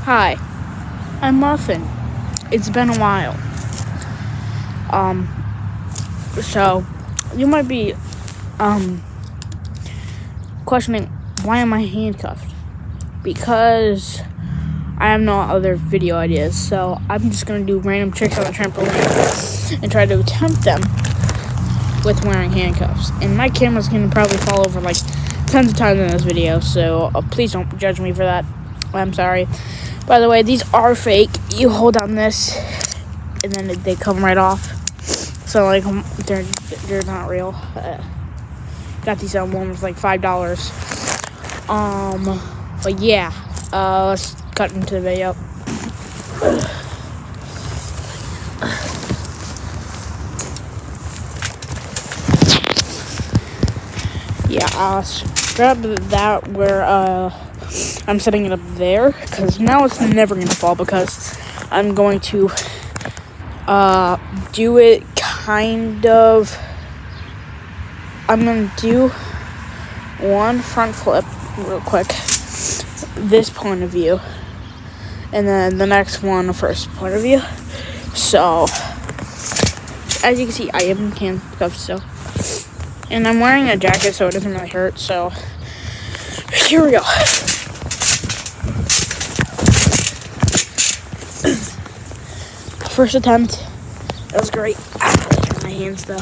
Hi, I'm Muffin. It's been a while. So you might be questioning, why am I handcuffed? Because I have no other video ideas, so I'm just gonna do random tricks on the trampoline and try to attempt them with wearing handcuffs. And my camera's gonna probably fall over like tons of times in this video, so please don't judge me for that. I'm sorry. By the way, these are fake. You hold on this, and then they come right off. So like they're not real. Got these on one with like $5. But yeah, let's cut into the video. Yeah, grab that where I'm setting it up there, because now it's never gonna fall, because I'm going to do it kind of. I'm gonna do one front flip real quick, this point of view, and then the next one, the first point of view. So as you can see, I am handcuffed still, and I'm wearing a jacket so it doesn't really hurt. So here we go. First attempt, that was great. My hands though.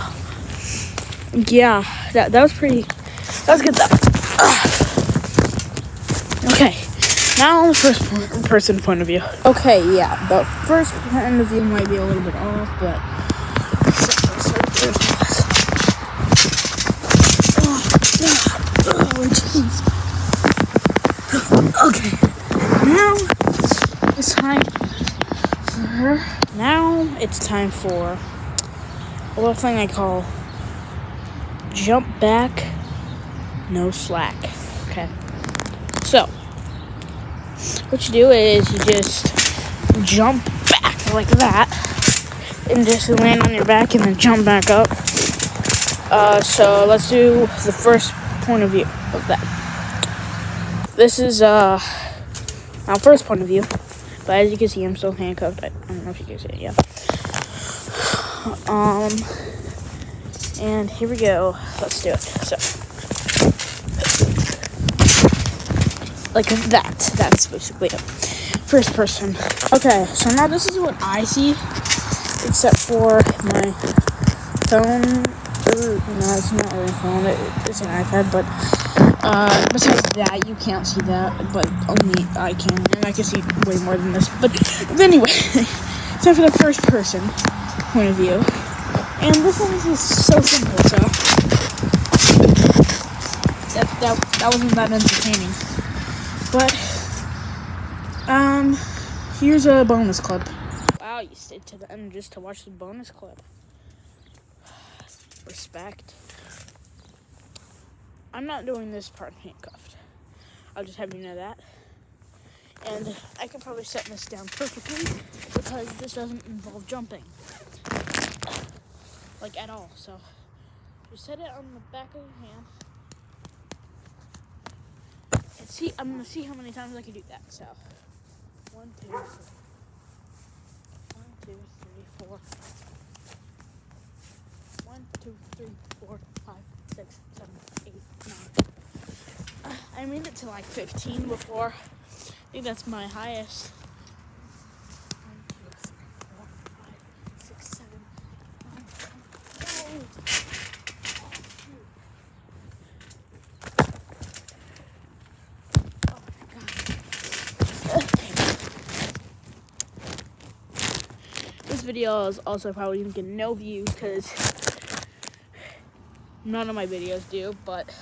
Yeah, that was pretty. That was good though. Okay, now on the first person point of view. Okay, yeah, the first point of view might be a little bit off, but oh jeez. Okay, now it's time for. Now it's time for a little thing I call jump back, no slack. Okay. So, what you do is you just jump back like that, and just land on your back and then jump back up. So let's do the first point of view of that. This is our first point of view, but as you can see, I'm still handcuffed. I don't know if you can see it, yeah. And here we go. Let's do it. So, like that. That's basically it. First person. Okay, so now this is what I see, except for my phone. No, it's not really a phone. It's an iPad, but besides that, you can't see that, but only I can, and I can see way more than this. But anyway, it's time for the first person point of view. And this one is so simple, so that wasn't that entertaining. But here's a bonus clip. Wow, you stayed to the end just to watch the bonus clip. Respect. I'm not doing this part handcuffed. I'll just have you know that. And I can probably set this down perfectly, because this doesn't involve jumping. Like at all. So just set it on the back of your hand. And see, I'm gonna see how many times I can do that. So 1, 2, 3. 1, 2, 3, 4. 1, 2, 3, 4, 5, 6, 7, 8, 9. I made it to like 15 before. I think that's my highest. 1, 2, 3, 4, 5, 6, 7, 9, 10. This video is also probably gonna get no views, because none of my videos do, but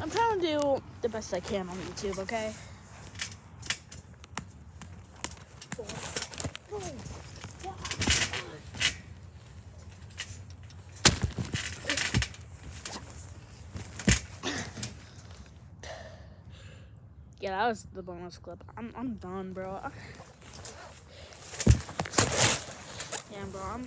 I'm trying to do the best I can on YouTube, okay? Yeah, that was the bonus clip. I'm done, bro. Yeah, bro,